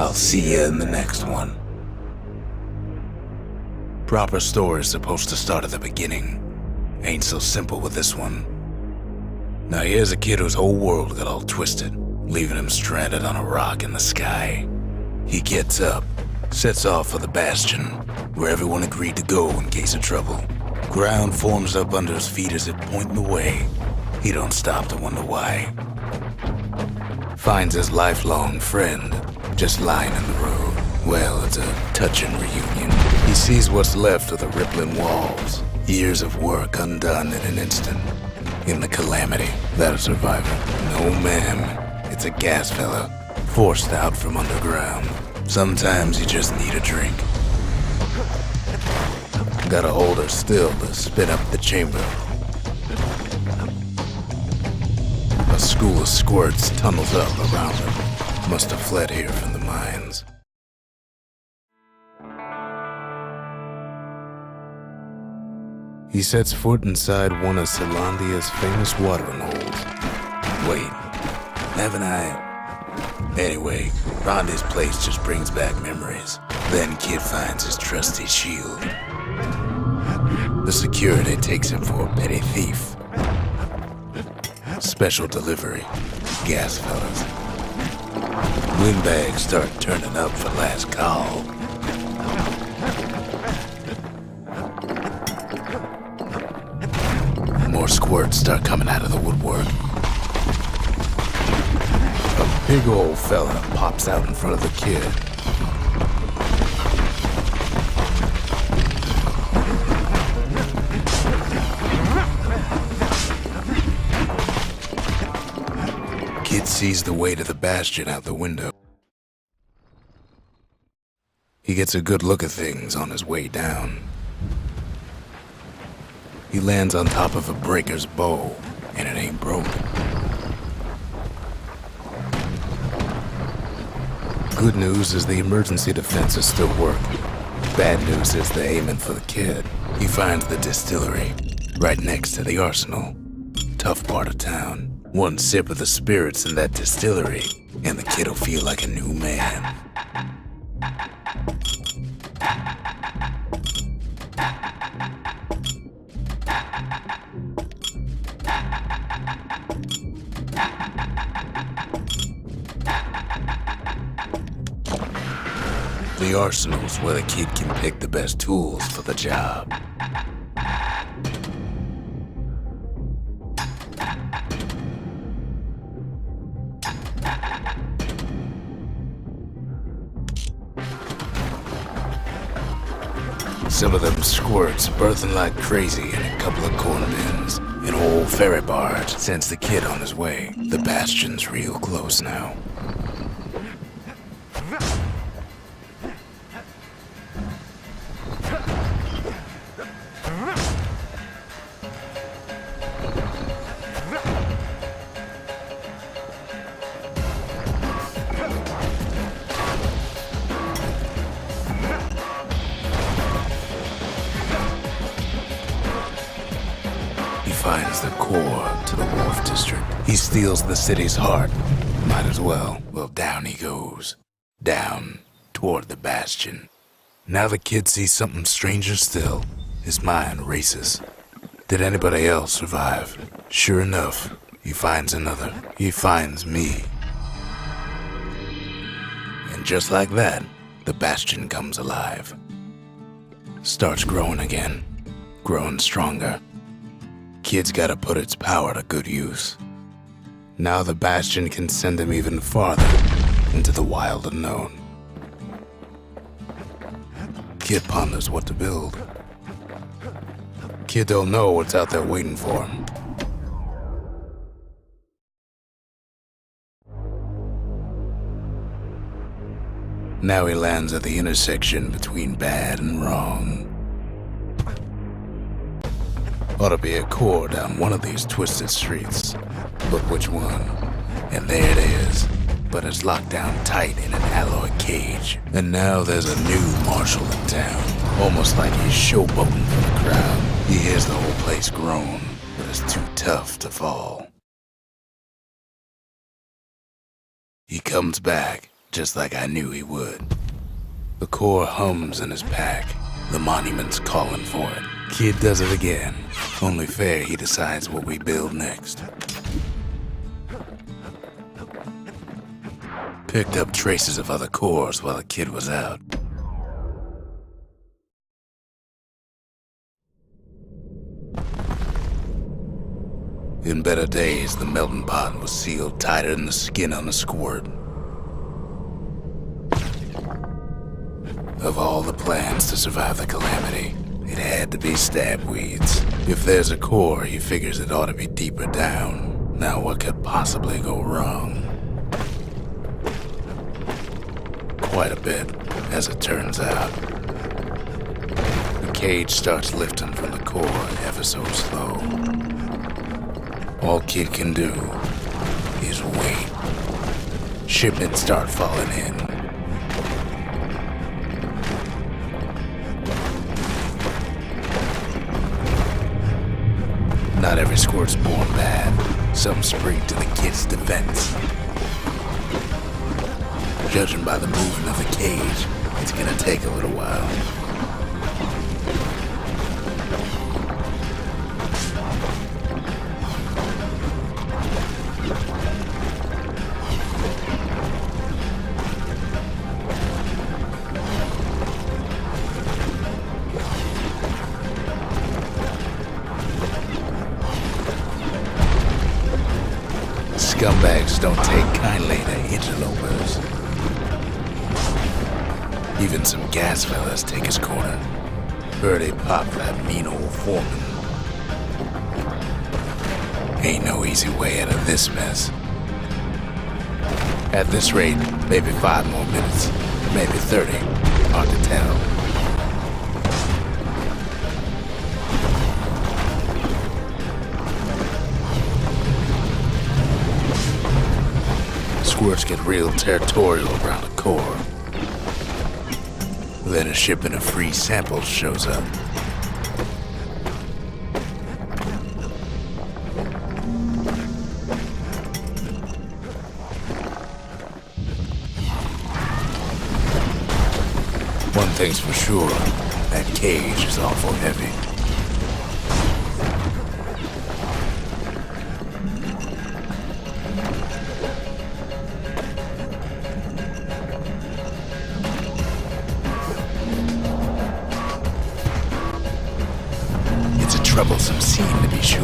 I'll see you in the next one. Proper story's supposed to start at the beginning. Ain't so simple with this one. Now here's a kid whose whole world got all twisted, leaving him stranded on a rock in the sky. He gets up, sets off for the Bastion, where everyone agreed to go in case of trouble. Ground forms up under his feet as it pointing the way. He don't stop to wonder why. Finds his lifelong friend, just lying in the road. Well, it's a touching reunion. He sees what's left of the rippling walls. Years of work undone in an instant. In the calamity, that a survivor. No ma'am, it's a gas fella, forced out from underground. Sometimes you just need a drink. Gotta hold her still to spin up the chamber. A school of squirts tunnels up around him. Must have fled here from the mines. He sets foot inside one of Celandia's famous watering holes. Wait, haven't I? Anyway, Rhonda's place just brings back memories. Then Kid finds his trusty shield. The security takes him for a petty thief. Special delivery, gas fellas. Windbags start turning up for last call. More squirts start coming out of the woodwork. A big old fella pops out in front of the kid. Kid sees the way to the Bastion out the window. He gets a good look at things on his way down. He lands on top of a breaker's bow, and it ain't broken. Good news is the emergency defenses still work. Bad news is they're aiming for the kid. He finds the distillery, right next to the arsenal. Tough part of town. One sip of the spirits in that distillery, and the kid'll feel like a new man. The arsenal's where the kid can pick the best tools for the job. Some of them squirts birthing like crazy in a couple of corn bins. An old ferry barge sends the kid on his way. The Bastion's real close now. Finds the core to the Wharf District. He steals the city's heart. Might as well. Well, down he goes. Down toward the Bastion. Now the kid sees something stranger still. His mind races. Did anybody else survive? Sure enough, he finds another. He finds me. And just like that, the Bastion comes alive. Starts growing again. Growing stronger. Kid's gotta put its power to good use. Now the Bastion can send him even farther into the wild unknown. Kid ponders what to build. Kid don't know what's out there waiting for him. Now he lands at the intersection between bad and wrong. Ought to be a core down one of these twisted streets. But which one? And there it is. But it's locked down tight in an alloy cage. And now there's a new marshal in town. Almost like he's showboating for the crowd. He hears the whole place groan, but it's too tough to fall. He comes back, just like I knew he would. The core hums in his pack. The monument's calling for it. Kid does it again. Only fair he decides what we build next. Picked up traces of other cores while the kid was out. In better days, the melting pot was sealed tighter than the skin on a squirt. Of all the plans to survive the calamity, it had to be stab weeds. If there's a core, he figures it ought to be deeper down. Now what could possibly go wrong? Quite a bit, as it turns out. The cage starts lifting from the core ever so slow. All Kid can do is wait. Shipments start falling in. Not every squirt's born bad. Some spring to the kid's defense. Judging by the movement of the cage, it's gonna take a little while. Scumbags don't take kindly to interlopers. Even some gas fellas take his corner. Heard he popped that mean old foreman. Ain't no easy way out of this mess. At this rate, maybe 5 more minutes, maybe 30, hard to tell. Squirts get real territorial around the core. Then a shipment of free samples shows up. One thing's for sure, that cage is awful heavy. Troublesome scene, to be sure.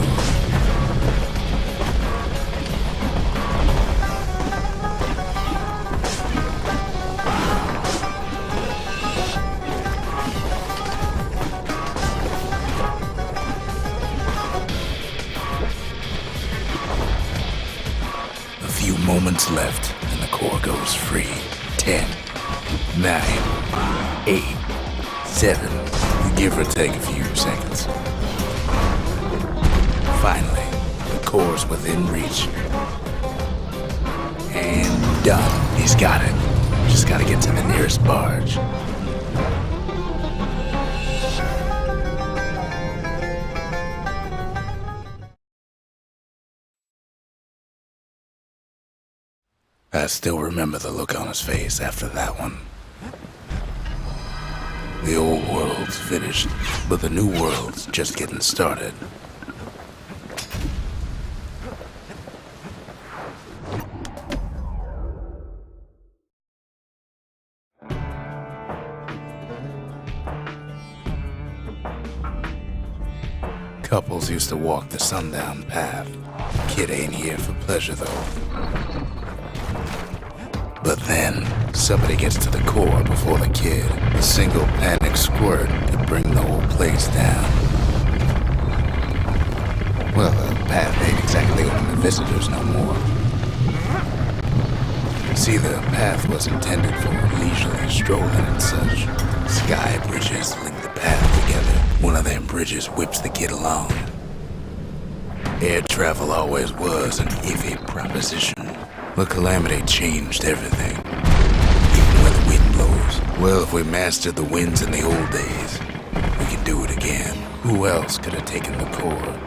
A few moments left, and the core goes free. 10, 9, 8, 7, give or take a few seconds. Finally, the core's within reach. And done. He's got it. Just gotta get to the nearest barge. I still remember the look on his face after that one. The old world's finished, but the new world's just getting started. Couples used to walk the sundown path. Kid ain't here for pleasure, though. But then, somebody gets to the core before the kid. A single panic squirt could bring the whole place down. Well, the path ain't exactly open to visitors no more. See, the path was intended for leisurely strolling and such. Sky bridges link the path together. One of them bridges whips the kid along. Air travel always was an iffy proposition. The calamity changed everything. Even when the wind blows. Well, if we mastered the winds in the old days, we can do it again. Who else could have taken the core?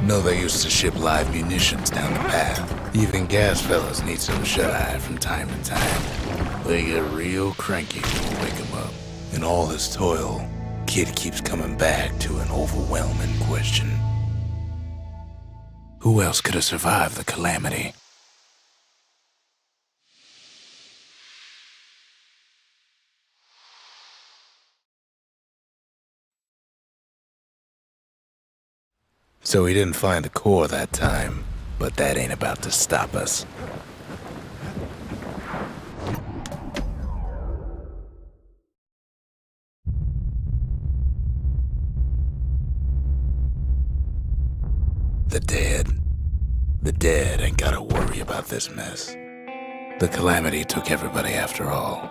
No, they used to ship live munitions down the path. Even gas fellas need some shut-eye from time to time. They get real cranky when you wake them up. In all this toil, Kid keeps coming back to an overwhelming question. Who else could have survived the calamity? So he didn't find the core that time, but that ain't about to stop us. The dead. The dead ain't gotta worry about this mess. The calamity took everybody after all.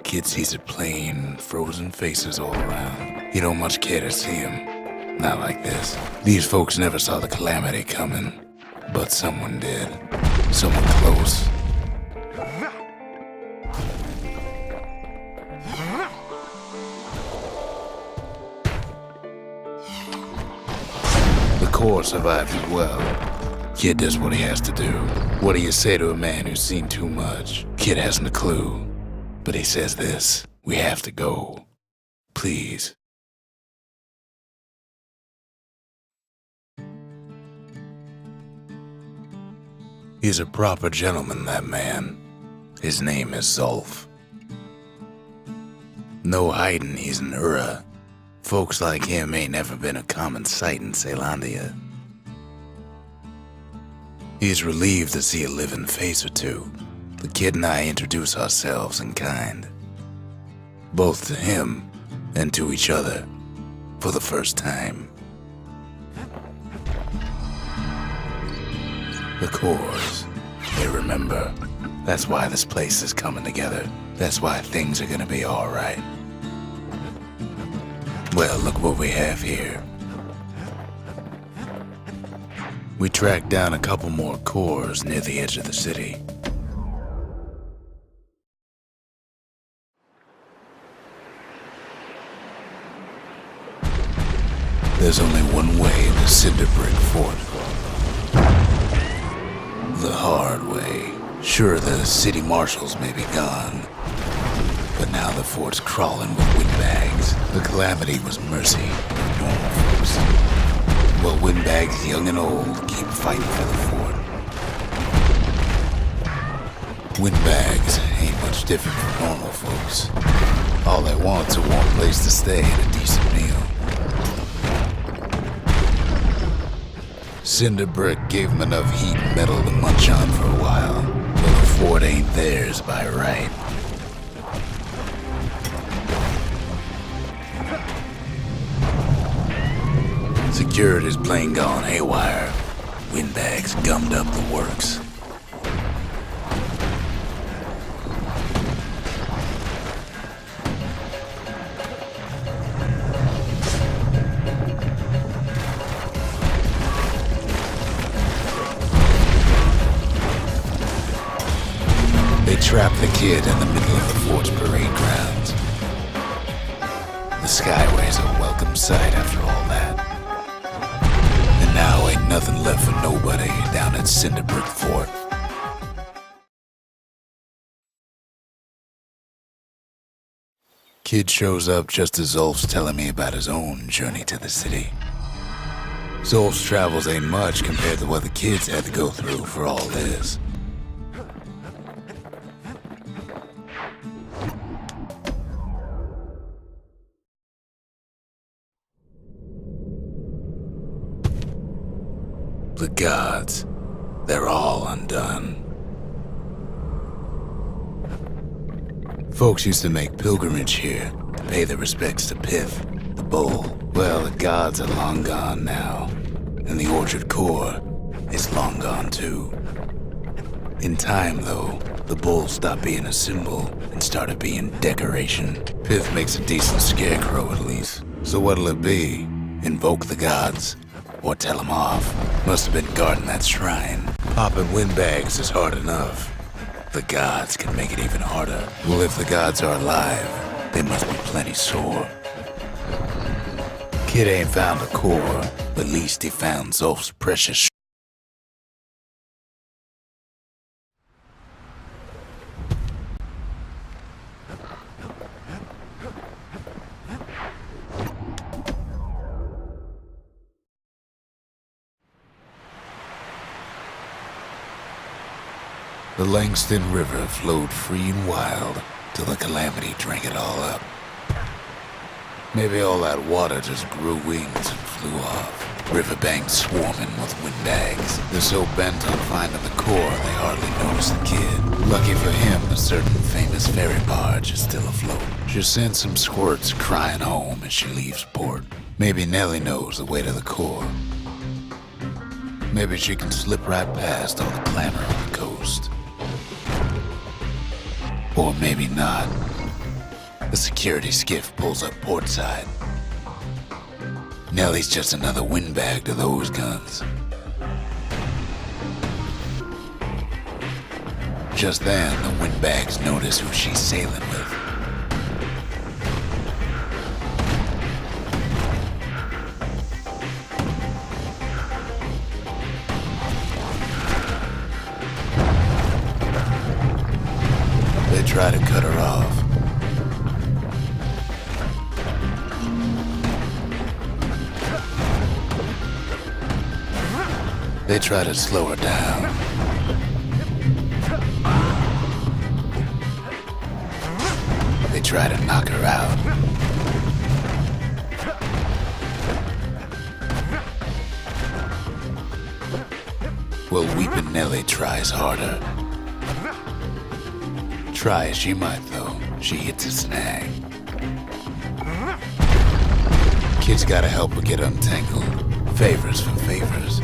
Kid sees it plain, frozen faces all around. He don't much care to see him. Not like this. These folks never saw the calamity coming, but someone did. Someone close. The core survived as well. Kid does what he has to do. What do you say to a man who's seen too much? Kid hasn't a clue. But he says this: we have to go. Please. He's a proper gentleman, that man. His name is Zolf. No hiding he's an Ura. Folks like him ain't never been a common sight in Caelondia. He's relieved to see a living face or two. The kid and I introduce ourselves in kind. Both to him and to each other for the first time. The cores, they remember. That's why this place is coming together. That's why things are gonna be alright. Well, look what we have here. We tracked down a couple more cores near the edge of the city. There's only one way to Cinder Brick Fort. The hard way. Sure, the city marshals may be gone, but now the fort's crawling with windbags. The calamity was mercy to normal folks. Well, windbags, young and old, keep fighting for the fort. Windbags ain't much different from normal folks. All they want's a warm place to stay and a decent meal. Cinder Brick gave them enough heat and metal to munch on for a while, but the fort ain't theirs by right. Security's plain gone haywire. Windbags gummed up the works. They trapped the kid in the middle of the fort's parade grounds. The Skyway's a welcome sight after all that. And now ain't nothing left for nobody down at Cinder Brick Fort. Kid shows up just as Zolf's telling me about his own journey to the city. Zolf's travels ain't much compared to what the kids had to go through for all this. The gods, they're all undone. Folks used to make pilgrimage here to pay their respects to Pith, the bull. Well, the gods are long gone now, and the orchard core is long gone too. In time, though, the bull stopped being a symbol and started being decoration. Pith makes a decent scarecrow at least. So what'll it be? Invoke the gods? Or tell them off? Must have been guarding that shrine. Popping windbags is hard enough. The gods can make it even harder. Well, if the gods are alive, they must be plenty sore. Kid ain't found a core, but at least he found Zolf's precious The Langston River flowed free and wild till the calamity drank it all up. Maybe all that water just grew wings and flew off. Riverbanks swarming with windbags. They're so bent on finding the core, they hardly notice the kid. Lucky for him, a certain famous ferry barge is still afloat. She sends some squirts crying home as she leaves port. Maybe Nellie knows the way to the core. Maybe she can slip right past all the clamor on the coast. Or maybe not. The security skiff pulls up portside. Nellie's just another windbag to those guns. Just then, the windbags notice who she's sailing with. They try to cut her off. They try to slow her down. They try to knock her out. Well, Weepin' Nellie tries harder. Try as she might, though, she hits a snag. Kid's gotta help her get untangled. Favors for favors.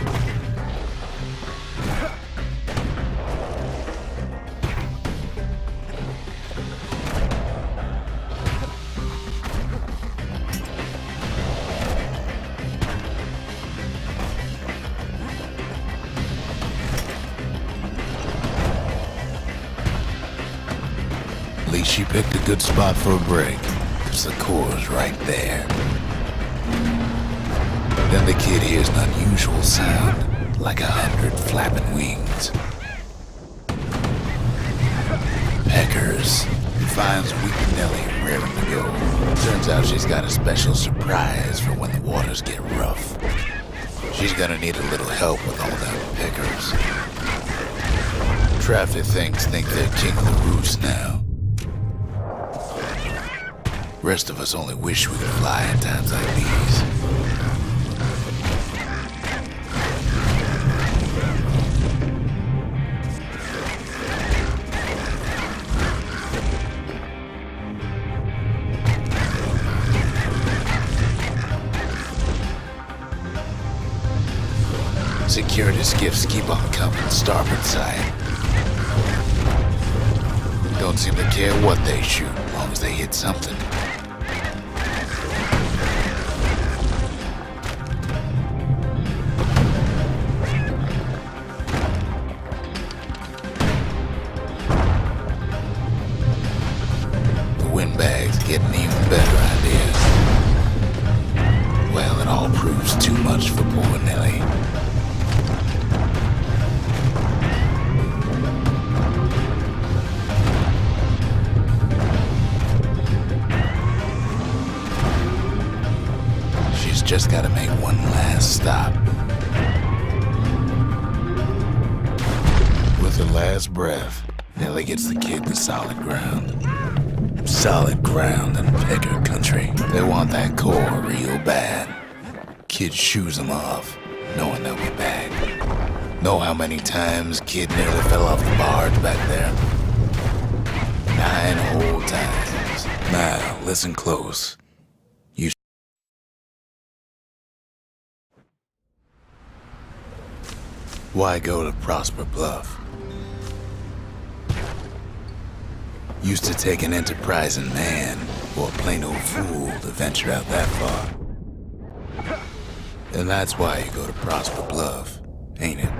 At least she picked a good spot for a break, 'cause the core's right there. Then the kid hears an unusual sound, like 100 flapping wings. Peckers. He finds Weepin' Nellie raring to go. Turns out she's got a special surprise for when the waters get rough. She's gonna need a little help with all them peckers. Traffic things think they're king of the roost now. Rest of us only wish we could fly in times like these. Security skiffs keep on coming starboard side. Don't seem to care what they shoot, as long as they hit something. The windbags get an even better idea. Well, it all proves too much for poor Nellie. Just gotta make one last stop. With her last breath, Nellie gets the kid to solid ground. Solid ground in pecker country. They want that core real bad. Kid shoos them off, knowing they'll be back. Know how many times kid nearly fell off the barge back there? 9 whole times. Now, listen close. Why go to Prosper Bluff? Used to take an enterprising man or a plain old fool to venture out that far. And that's why you go to Prosper Bluff, ain't it?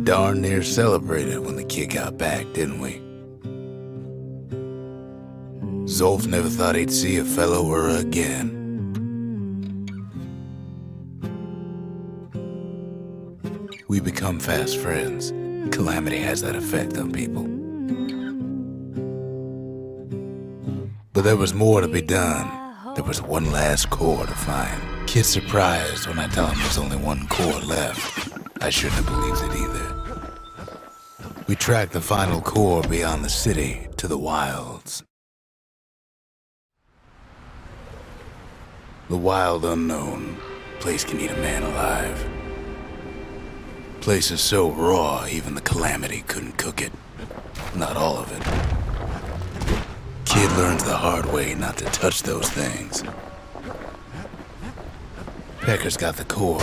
darn near celebrated when the kid got back, didn't we? Zolf never thought he'd see a fellow her again. We become fast friends. Calamity has that effect on people. But there was more to be done. There was one last core to find. Kid's surprised when I tell him there's only one core left. I shouldn't have believed it either. We tracked the final core beyond the city to the wilds. The wild unknown. Place can eat a man alive. Place is so raw, even the Calamity couldn't cook it. Not all of it. Kid learns the hard way not to touch those things. Pecker's got the core,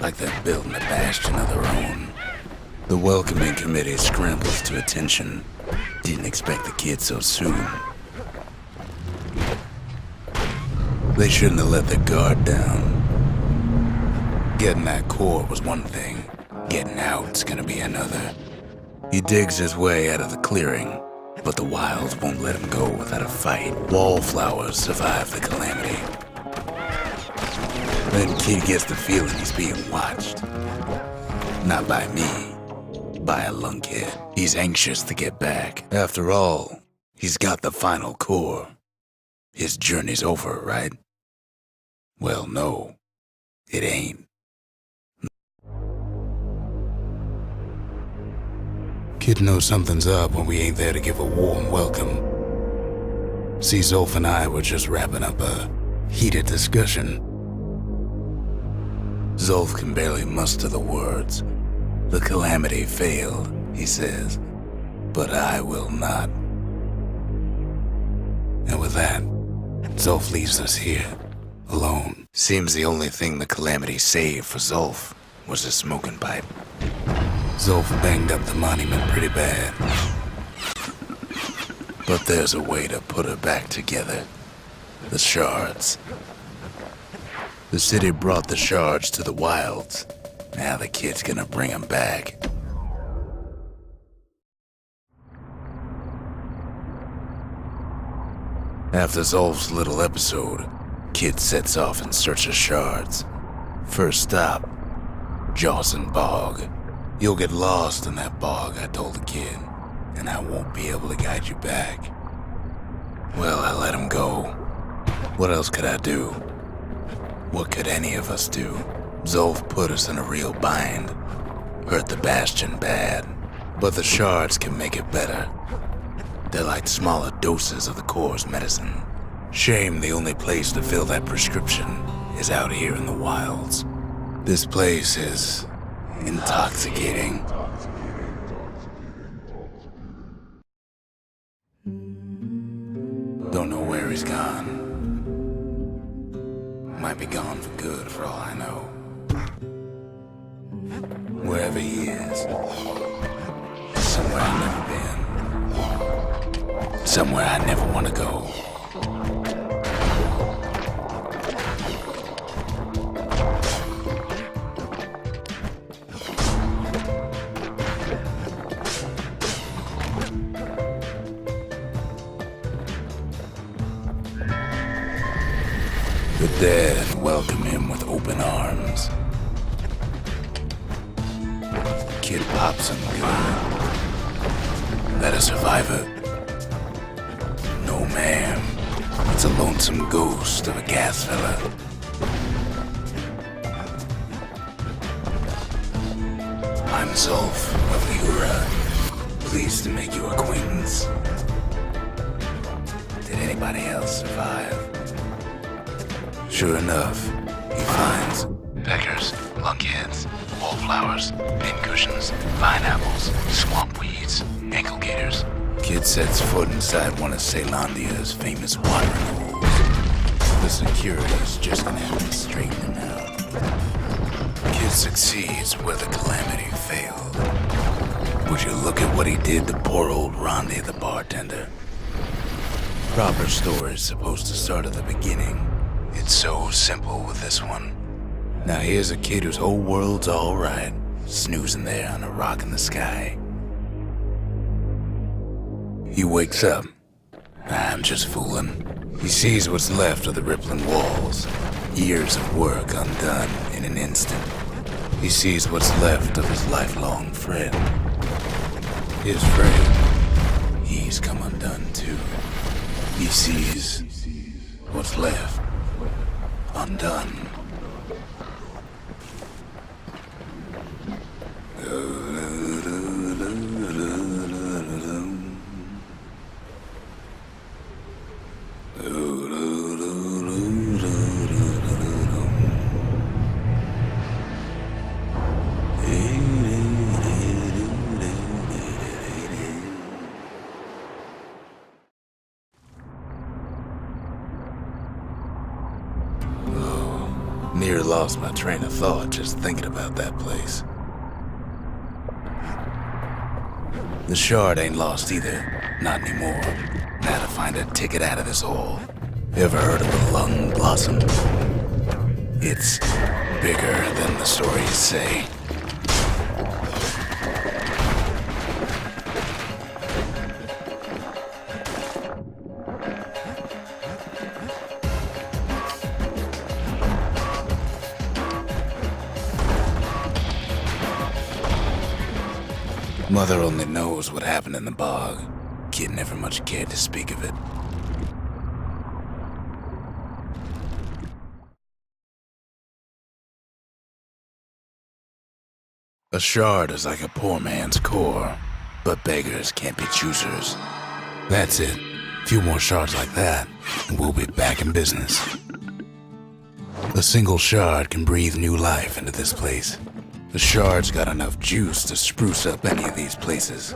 like they're building a bastion of their own. The welcoming committee scrambles to attention. Didn't expect the kid so soon. They shouldn't have let their guard down. Getting that core was one thing. Getting out's gonna be another. He digs his way out of the clearing, but the wilds won't let him go without a fight. Wallflowers survive the Calamity. Then Kid gets the feeling he's being watched. Not by me, by a lunkhead. He's anxious to get back. After all, he's got the final core. His journey's over, right? Well, no, it ain't. Kid knows something's up when we ain't there to give a warm welcome. See, Zolf and I were just wrapping up a heated discussion. Zolf can barely muster the words. The Calamity failed, he says, but I will not. And with that, Zolf leaves us here, alone. Seems the only thing the Calamity saved for Zolf was his smoking pipe. Zolf banged up the monument pretty bad. But there's a way to put her back together. The Shards. The city brought the Shards to the wilds. Now the kid's gonna bring them back. After Zolf's little episode, Kid sets off in search of Shards. First stop, Jawson Bog. You'll get lost in that bog, I told the kid, and I won't be able to guide you back. Well, I let him go. What else could I do? What could any of us do? Zolf put us in a real bind. Hurt the Bastion bad. But the Shards can make it better. They're like smaller doses of the core's medicine. Shame the only place to fill that prescription is out here in the wilds. This place is intoxicating. Don't know where he's gone. Might be gone for good for all I know. Wherever he is, somewhere I've never been. Somewhere I never want to go. The dead welcome him with open arms. Kid pops him good. That a survivor? No, ma'am. It's a lonesome ghost of a gas fella. I'm Zolf of Ura. Pleased to make your acquaintance. Did anybody else survive? Sure enough, he finds peckers, lunkheads, wallflowers, pincushions, pineapples, swamp weeds, ankle gators. Kid sets foot inside one of Ceylondia's famous watering holes. The security's just gonna have to straighten him out. Kid succeeds where the Calamity failed. Would you look at what he did to poor old Rondi the bartender? Proper story's supposed to start at the beginning. It's so simple with this one. Now here's a kid whose whole world's all right, snoozing there on a rock in the sky. He wakes up. I'm just fooling. He sees what's left of the rippling walls. Years of work undone in an instant. He sees what's left of his lifelong friend. His friend, he's come undone too. He sees what's left undone. Near lost my train of thought just thinking about that place. The Shard ain't lost either. Not anymore. Now to find a ticket out of this hole. Ever heard of a lung blossom? It's bigger than the stories say. Mother only knows what happened in the bog. Kid never much cared to speak of it. A shard is like a poor man's core, but beggars can't be choosers. That's it. A few more shards like that, and we'll be back in business. A single shard can breathe new life into this place. The Shard's got enough juice to spruce up any of these places.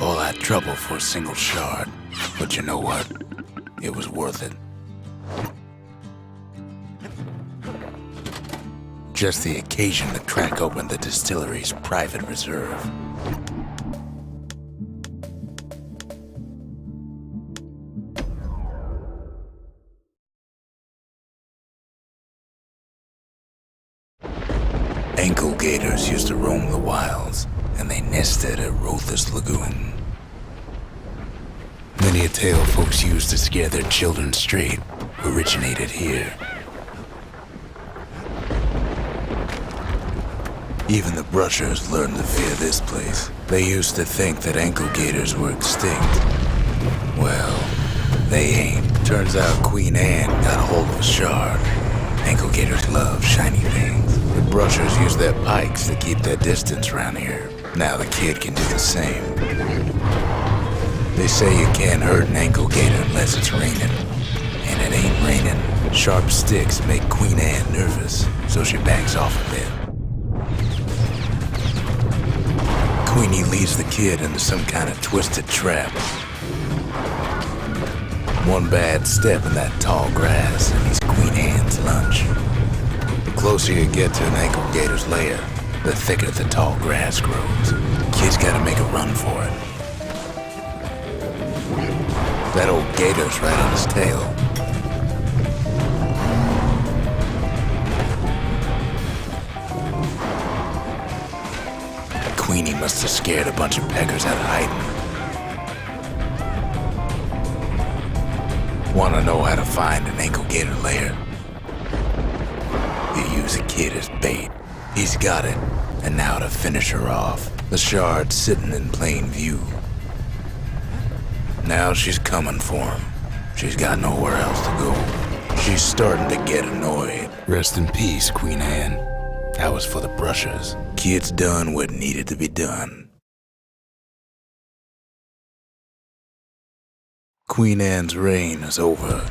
All that trouble for a single shard, but you know what? It was worth it. Just the occasion to crack open the distillery's private reserve. Ankle gators used to roam the wilds, and they nested at Rothus Lagoon. Many a tale folks used to scare their children straight originated here. Even the brushers learned to fear this place. They used to think that ankle gators were extinct. Well, they ain't. Turns out Queen Anne got a hold of a shard. Ankle gators love shiny things. The brushers use their pikes to keep their distance around here. Now the kid can do the same. They say you can't hurt an ankle gator unless it's raining. And it ain't raining. Sharp sticks make Queen Anne nervous, so she backs off a bit. Queenie leads the kid into some kind of twisted trap. One bad step in that tall grass and he's Queen Anne's lunch. The closer you get to an ankle gator's lair, the thicker the tall grass grows. Kid's gotta make a run for it. That old gator's right on his tail. Queenie must have scared a bunch of peckers out of hiding. Want to know how to find an ankle gator lair? You use a kid as bait. He's got it, and now to finish her off. The Shard's sitting in plain view. Now she's coming for him. She's got nowhere else to go. She's starting to get annoyed. Rest in peace, Queen Anne. That was for the brushers. Kid's done what needed to be done. Queen Anne's reign is over.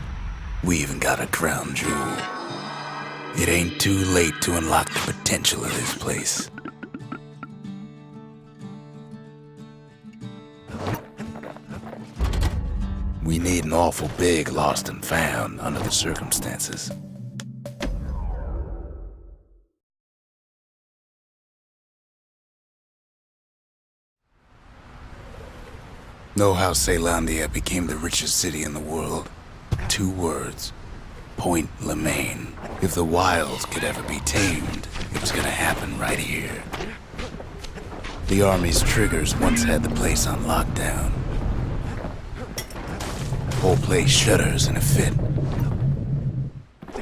We even got a crown jewel. It ain't too late to unlock the potential of this place. We need an awful big lost and found under the circumstances. Know how Caelandia became the richest city in the world? 2 words. Point Lemaine. If the wild could ever be tamed, it was gonna happen right here. The Army's triggers once had the place on lockdown. Whole place shudders in a fit.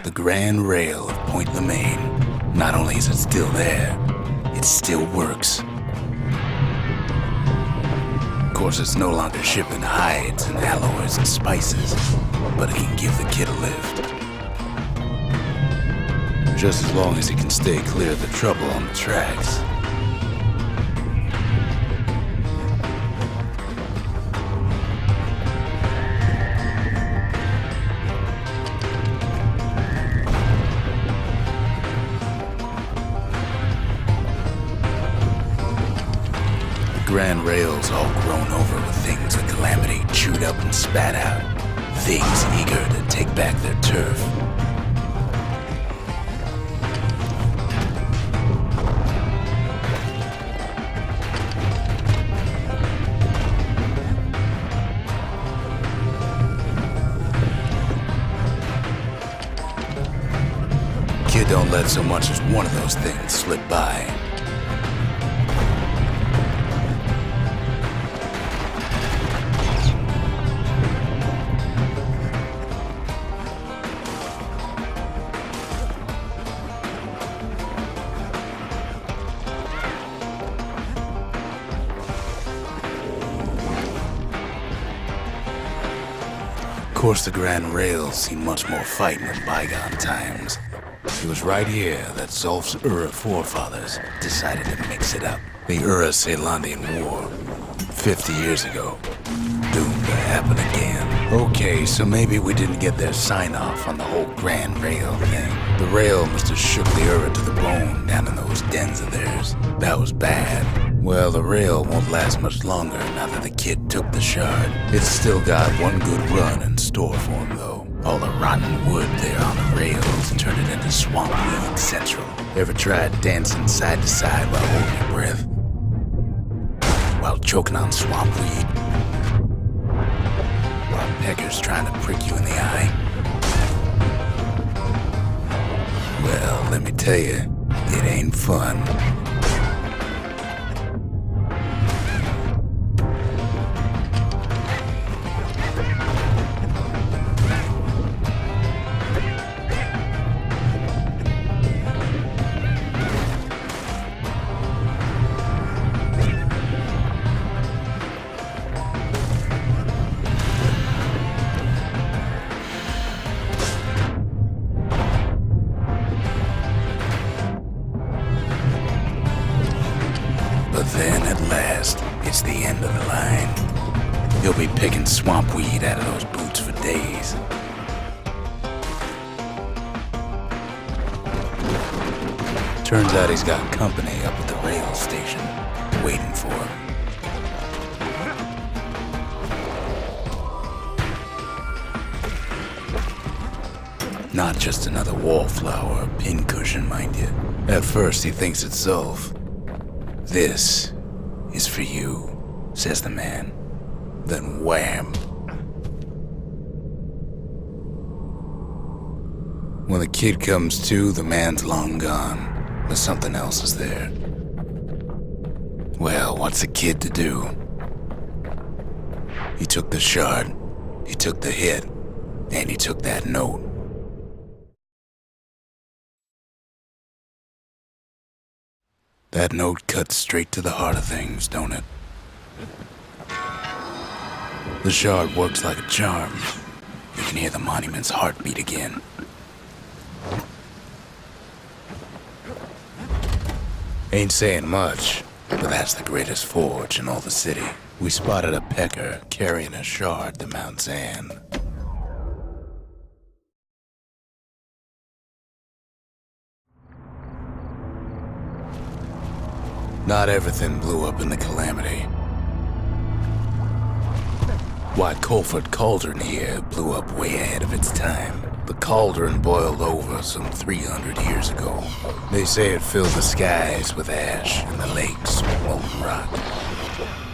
The Grand Rail of Point Lemaine, not only is it still there, it still works. Of course, it's no longer shipping hides and alloys and spices, but it can give the kid a lift. Just as long as he can stay clear of the trouble on the tracks. Grand Rail's all grown over with things the Calamity chewed up and spat out. Things eager to take back their turf. Kid don't let so much as one of those things slip by. Of course, the Grand Rail's seen much more fighting in bygone times. It was right here that Zolf's Ura forefathers decided to mix it up. The Ura-Celandian War, 50 years ago, doomed to happen again. Okay, so maybe we didn't get their sign-off on the whole Grand Rail thing. The rail must have shook the Ura to the bone down in those dens of theirs. That was bad. Well, the rail won't last much longer now that the kid took the shard. It's still got one good run in store for him, though. All the rotten wood there on the rails turned it into swamp weed central. Ever tried dancing side to side while holding your breath? While choking on swamp weed? While peckers trying to prick you in the eye? Well, let me tell you, it ain't fun. Then, at last, it's the end of the line. He'll be picking swamp weed out of those boots for days. Turns out he's got company up at the rail station, waiting for him. Not just another wallflower or pincushion, mind you. At first, he thinks it's Zolf. "This is for you," says the man. Then wham. When the kid comes to, the man's long gone, but something else is there. Well, what's a kid to do? He took the shard, he took the hit, and he took that note. That note cuts straight to the heart of things, don't it? The shard works like a charm. You can hear the monument's heartbeat again. Ain't saying much, but that's the greatest forge in all the city. We spotted a pecker carrying a shard to Mount Zan. Not everything blew up in the Calamity. Why, Colford Cauldron here blew up way ahead of its time. The cauldron boiled over some 300 years ago. They say it filled the skies with ash and the lakes with molten rock.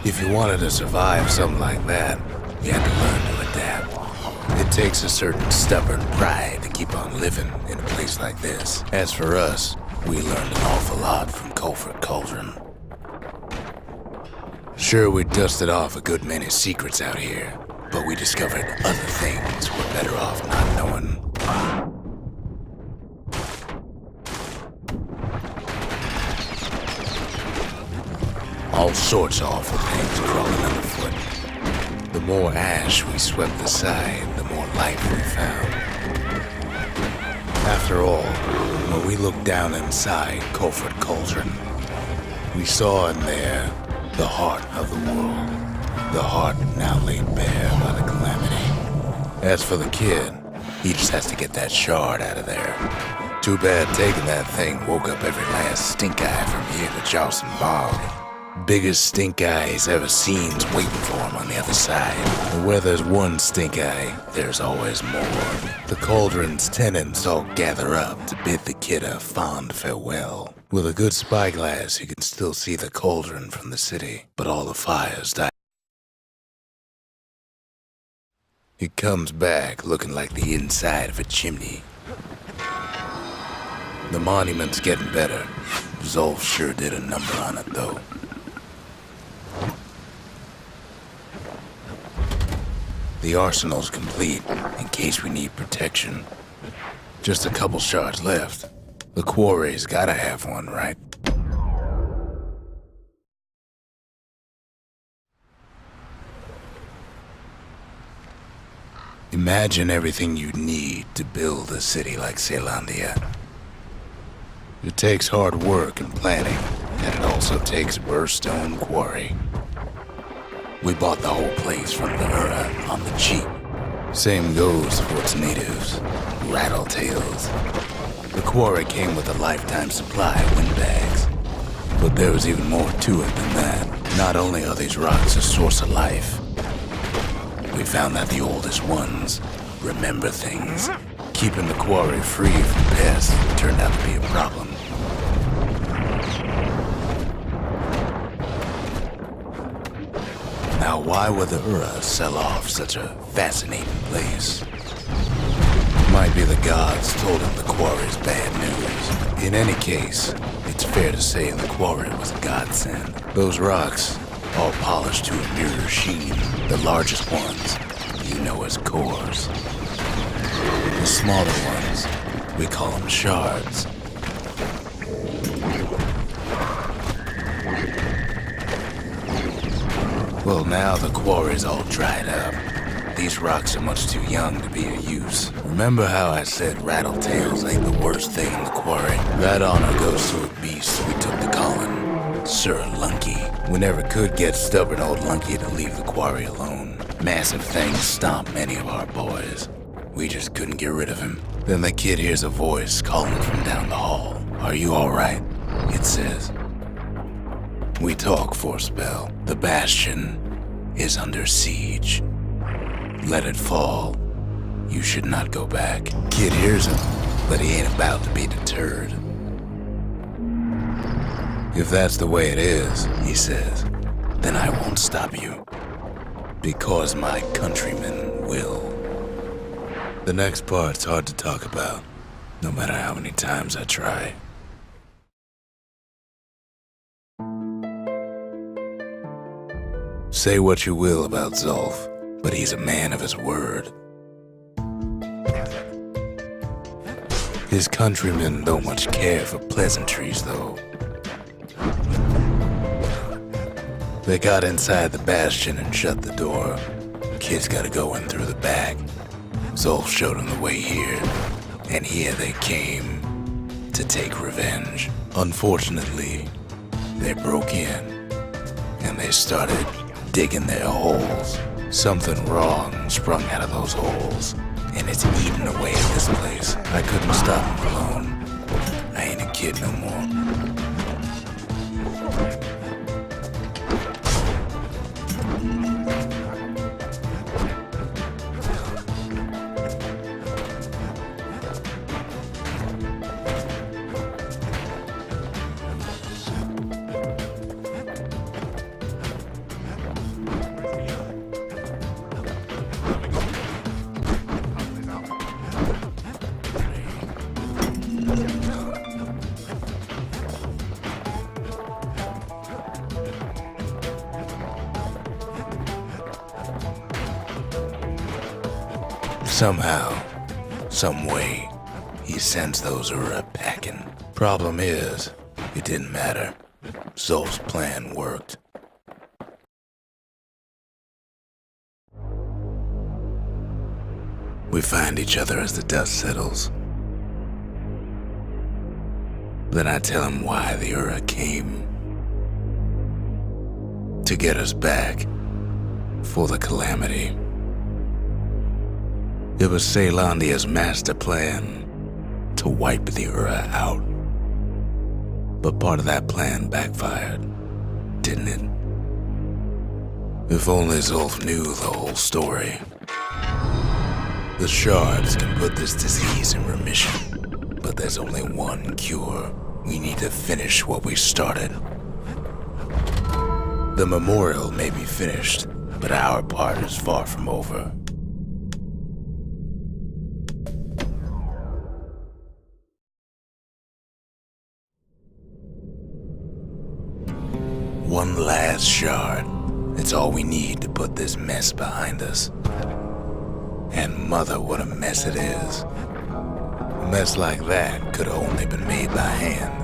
If you wanted to survive something like that, you had to learn to adapt. It takes a certain stubborn pride to keep on living in a place like this. As for us, we learned an awful lot from Culford Cauldron. Sure, we dusted off a good many secrets out here, but we discovered other things we're better off not knowing. All sorts of awful things crawling underfoot. The more ash we swept aside, the more life we found. After all, when we looked down inside Culford Cauldron, we saw in there the heart of the world. The heart now laid bare by the calamity. As for the kid, he just has to get that shard out of there. Too bad taking that thing woke up every last stink eye from here to Charleston Bog. Biggest stink eye he's ever seen's waiting for him on the other side. And where there's one stink eye, there's always more. The cauldron's tenants all gather up to bid the kid a fond farewell. With a good spyglass, you can still see the cauldron from the city, but all the fires die. He comes back looking like the inside of a chimney. The monument's getting better. Zolf sure did a number on it, though. The arsenal's complete, in case we need protection. Just a couple shards left. The quarry's gotta have one, right? Imagine everything you'd need to build a city like Zealandia. It takes hard work and planning, and it also takes a burstone quarry. We bought the whole place from the Ura on the cheap. Same goes for its natives, rattletails. The quarry came with a lifetime supply of windbags. But there was even more to it than that. Not only are these rocks a source of life, we found that the oldest ones remember things. Keeping the quarry free from pests turned out to be a problem. Now, why would the Ura sell off such a fascinating place? Might be the gods told him the quarry's bad news. In any case, it's fair to say the quarry was a godsend. Those rocks, all polished to a mirror sheen, the largest ones, you know as cores. The smaller ones, we call them shards. Well, now the quarry's all dried up. These rocks are much too young to be of use. Remember how I said rattletails ain't the worst thing in the quarry? That honor goes to a beast we took to Colin, Sir Lunky. We never could get stubborn old Lunky to leave the quarry alone. Massive things stomped many of our boys. We just couldn't get rid of him. Then the kid hears a voice calling from down the hall. "Are you all right?" it says. We talk for a spell. The Bastion is under siege. Let it fall. You should not go back. Kid hears him, but he ain't about to be deterred. If that's the way it is, he says, then I won't stop you. Because my countrymen will. The next part's hard to talk about, no matter how many times I try. Say what you will about Zolf, but he's a man of his word. His countrymen don't much care for pleasantries, though. They got inside the Bastion and shut the door. Kids gotta go in through the back. Zolf showed them the way here, and here they came to take revenge. Unfortunately, they broke in, and they started digging their holes. Something wrong sprung out of those holes, and it's eating away at this place. I couldn't stop them alone. I ain't a kid no more. Somehow, some way, he sends those Ura packing. Problem is, it didn't matter. Zolf's plan worked. We find each other as the dust settles. Then I tell him why the Ura came. To get us back. For the Calamity. It was Caelondia's master plan to wipe the Ura out. But part of that plan backfired, didn't it? If only Zolf knew the whole story. The Shards can put this disease in remission, but there's only one cure. We need to finish what we started. The memorial may be finished, but our part is far from over. One last shard. It's all we need to put this mess behind us. And mother, what a mess it is. A mess like that could have only been made by hand.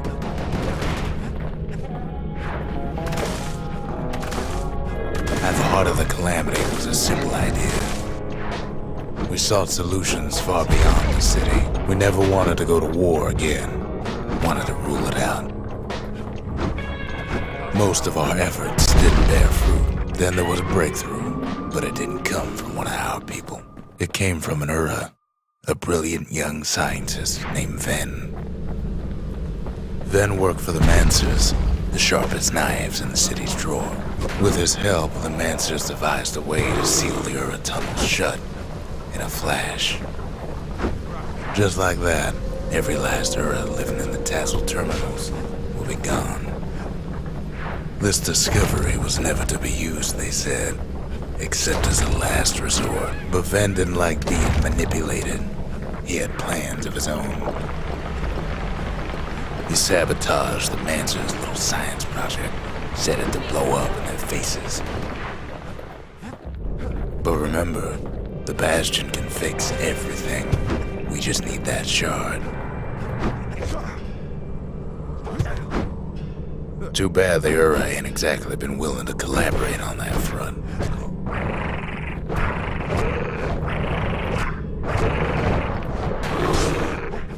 At the heart of the Calamity was a simple idea. We sought solutions far beyond the city. We never wanted to go to war again. Wanted to rule it out. Most of our efforts didn't bear fruit. Then there was a breakthrough, but it didn't come from one of our people. It came from an Ura, a brilliant young scientist named Ven. Ven worked for the Mancers, the sharpest knives in the city's drawer. With his help, the Mancers devised a way to seal the Ura tunnel shut in a flash. Just like that, every last Ura living in the Tassel terminals will be gone. This discovery was never to be used, they said, except as a last resort. But Ven didn't like being manipulated. He had plans of his own. He sabotaged the Mancer's little science project, set it to blow up in their faces. But remember, the Bastion can fix everything. We just need that shard. Too bad the Ura ain't exactly been willing to collaborate on that front.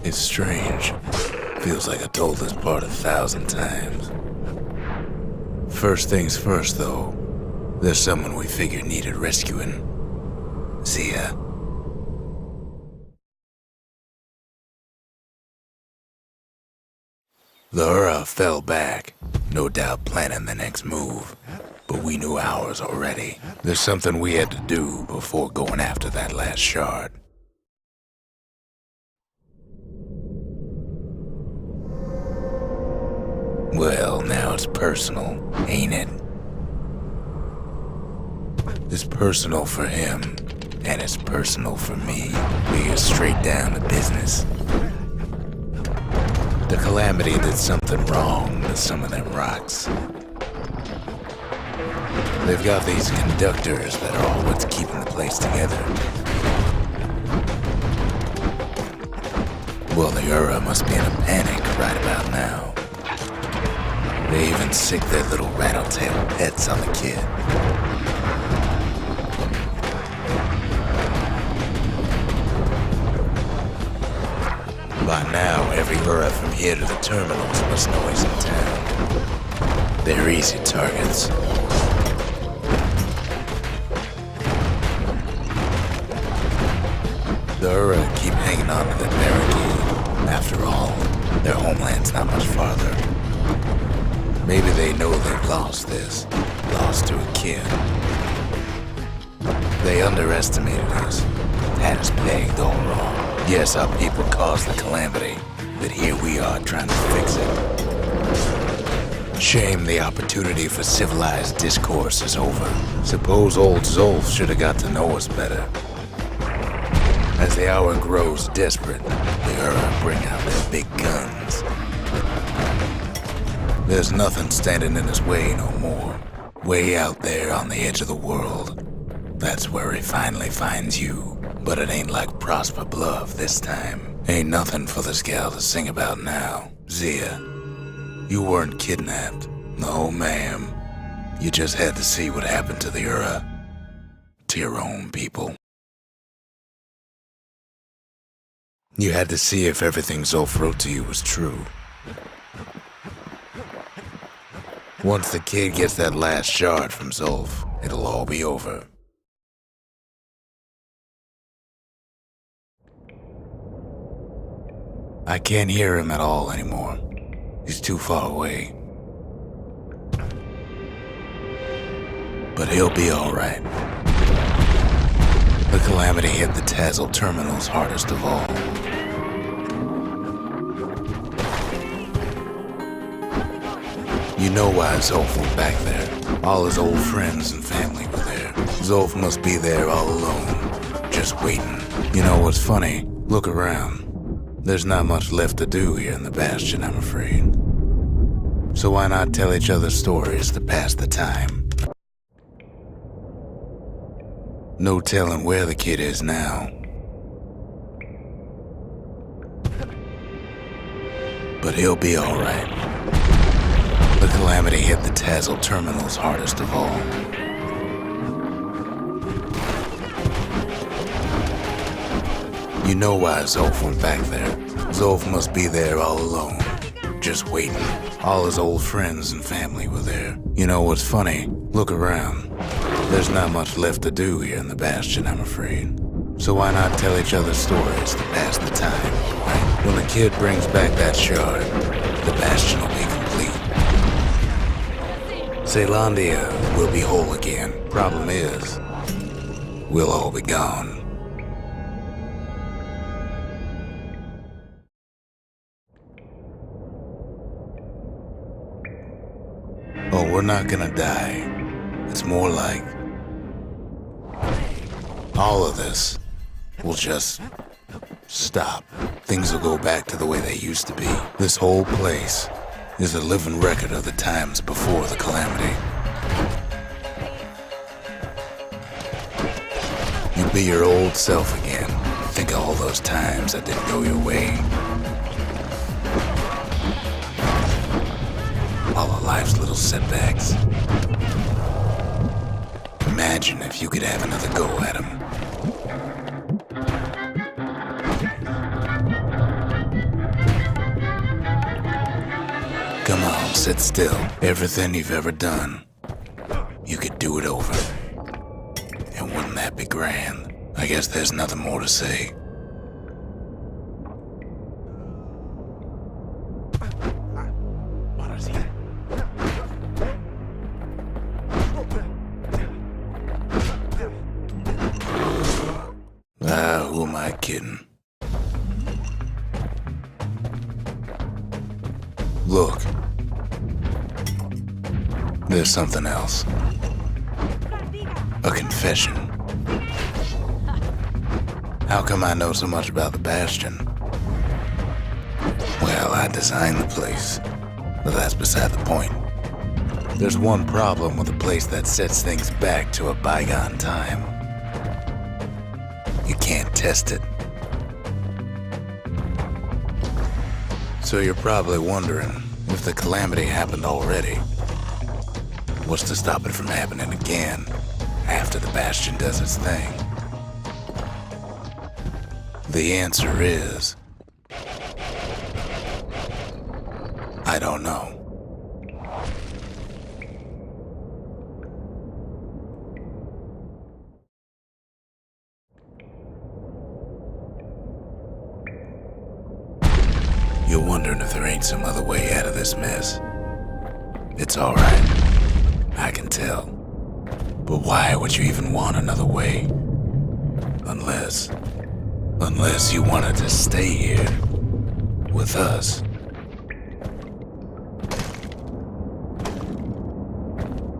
It's strange. Feels like I told this part 1,000 times. First things first, though. There's someone we figured needed rescuing. Zia. The Ura fell back, no doubt planning the next move. But we knew ours already. There's something we had to do before going after that last shard. Well, now it's personal, ain't it? It's personal for him, and it's personal for me. We get straight down to business. The Calamity did something wrong with some of them rocks. They've got these conductors that are all what's keeping the place together. Well, the Ura must be in a panic right about now. They even sick their little rattletail pets on the kid. By now, every Ura from here to the terminals must know he's in town. They're easy targets. The Ura keep hanging on to that barricade. After all, their homeland's not much farther. Maybe they know they've lost this, lost to a kid. They underestimated us, had us pegged all wrong. Yes, our people caused the Calamity, but here we are trying to fix it. Shame the opportunity for civilized discourse is over. Suppose old Zolf should have got to know us better. As the hour grows desperate, the Ura bring out their big guns. There's nothing standing in his way no more. Way out there on the edge of the world. That's where he finally finds you. But it ain't like Prosper Bluff this time. Ain't nothing for this gal to sing about now. Zia, you weren't kidnapped. No, ma'am. You just had to see what happened to the Ura. To your own people. You had to see if everything Zulf wrote to you was true. Once the kid gets that last shard from Zulf, it'll all be over. I can't hear him at all anymore. He's too far away. But he'll be alright. The calamity hit the Tazl terminals hardest of all. You know why Zulf went back there. All his old friends and family were there. Zulf must be there all alone, just waiting. You know what's funny? Look around. There's not much left to do here in the Bastion, I'm afraid. So why not tell each other stories to pass the time? No telling where the kid is now. But he'll be alright. The calamity hit the Tazl terminals hardest of all. You know why Zulf went back there. Zulf must be there all alone, just waiting. All his old friends and family were there. You know what's funny? Look around. There's not much left to do here in the Bastion, I'm afraid. So why not tell each other stories to pass the time, right? When the kid brings back that shard, the Bastion will be complete. Zealandia will be whole again. Problem is, we'll all be gone. Oh, we're not gonna die. It's more like all of this will just stop. Things will go back to the way they used to be. This whole place is a living record of the times before the calamity. You'll be your old self again. Think of all those times that didn't go your way. All of life's little setbacks. Imagine if you could have another go at him. Come on, sit still. Everything you've ever done, you could do it over. And wouldn't that be grand? I guess there's nothing more to say. Who am I kidding? Look. There's something else. A confession. How come I know so much about the Bastion? Well, I designed the place, but that's beside the point. There's one problem with a place that sets things back to a bygone time. You can't test it. So you're probably wondering if the calamity happened already. What's to stop it from happening again after the Bastion does its thing? The answer is, I don't know. You're wondering if there ain't some other way out of this mess. It's alright. I can tell. But why would you even want another way? Unless you wanted to stay here with us.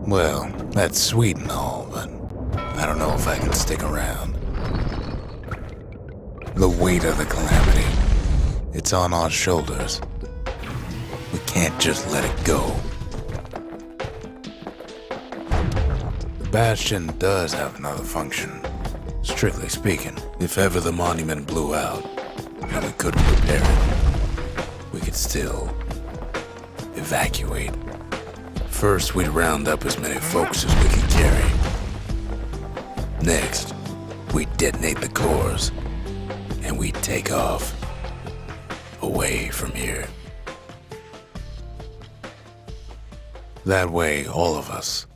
Well, that's sweet and all, but I don't know if I can stick around. The weight of the calamity It's on our shoulders. We can't just let it go. The Bastion does have another function. Strictly speaking, if ever the monument blew out and we couldn't repair it, we could still evacuate. First, we'd round up as many folks as we could carry. Next, we'd detonate the cores, and we'd take off away from here. That way, all of us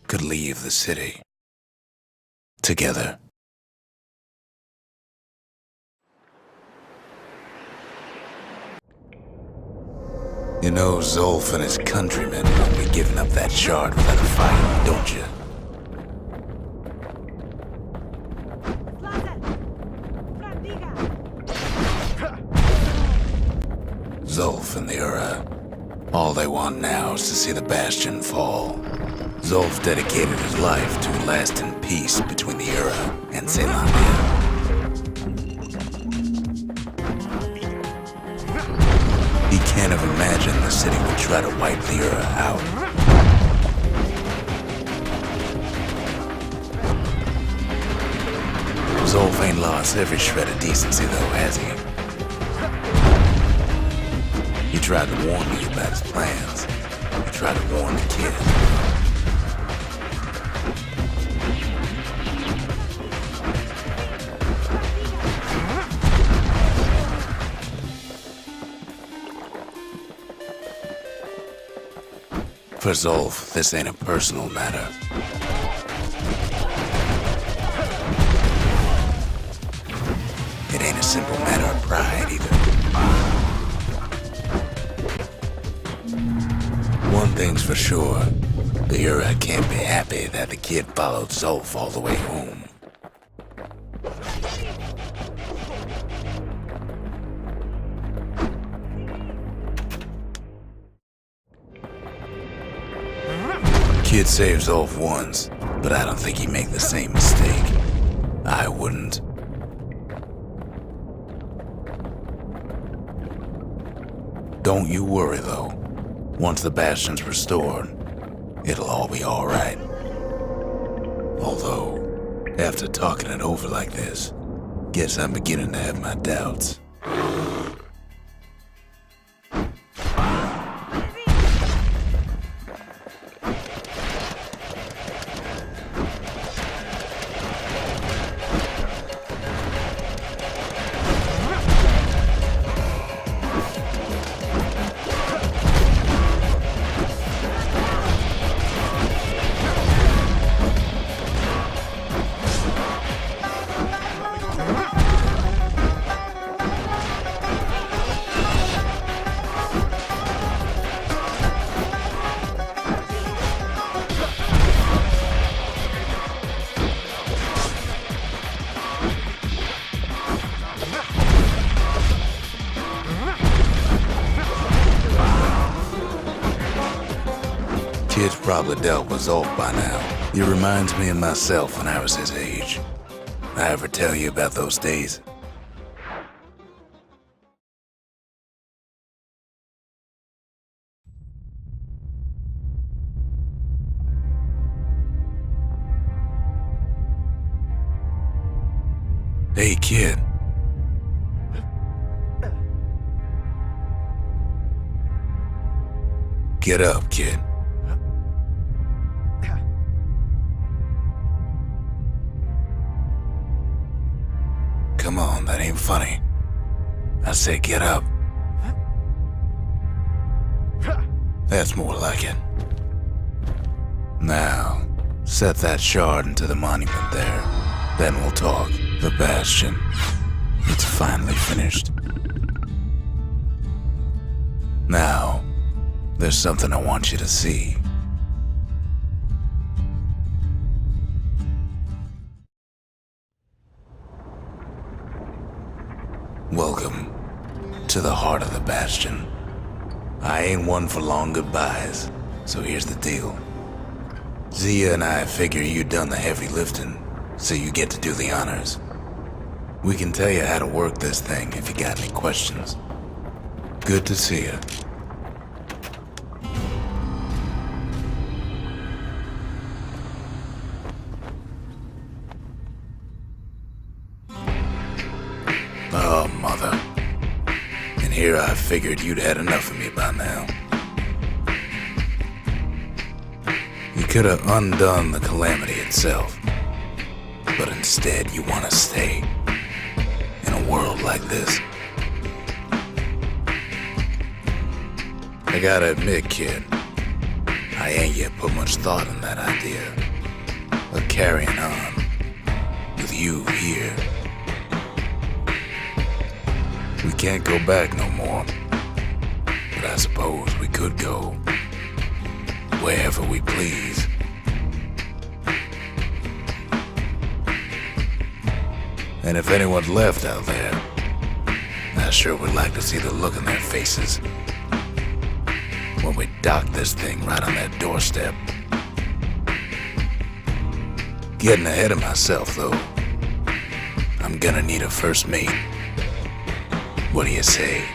could leave the city together. You know Zolf and his countrymen won't be giving up that shard without a fight, don't you? Zolf and the Ura. All they want now is to see the Bastion fall. Zolf dedicated his life to lasting peace between the Ura and Zealandia. He can't have imagined the city would try to wipe the Ura out. Zolf ain't lost every shred of decency though, has he? He tried to warn me about his plans. He tried to warn the kid. For Zolf, this ain't a personal matter. It ain't a simple matter of pride either. One thing's for sure, the Ura can't be happy that the kid followed Zolf all the way home. Kid saved Zolf once, but I don't think he'd make the same mistake. I wouldn't. Don't you worry though. Once the Bastion's restored, it'll all be alright. Although, after talking it over like this, guess I'm beginning to have my doubts. Kid's probably dealt with Zolf by now. He reminds me of myself when I was his age. I ever tell you about those days? Hey, kid. Get up, kid. Come on, that ain't funny. I said get up. That's more like it. Now, set that shard into the monument there. Then we'll talk. The Bastion. It's finally finished. Now, there's something I want you to see. Welcome to the heart of the Bastion. I ain't one for long goodbyes, so here's the deal. Zia and I figure you done the heavy lifting, so you get to do the honors. We can tell you how to work this thing if you got any questions. Good to see you. Oh, mother. And here I figured you'd had enough of me by now. You could have undone the calamity itself, but instead you want to stay in a world like this. I gotta admit, kid, I ain't yet put much thought in that idea of carrying on with you here. We can't go back no more, but I suppose we could go wherever we please. And if anyone's left out there, I sure would like to see the look in their faces when we dock this thing right on that doorstep. Getting ahead of myself, though. I'm gonna need a first mate. What do you say?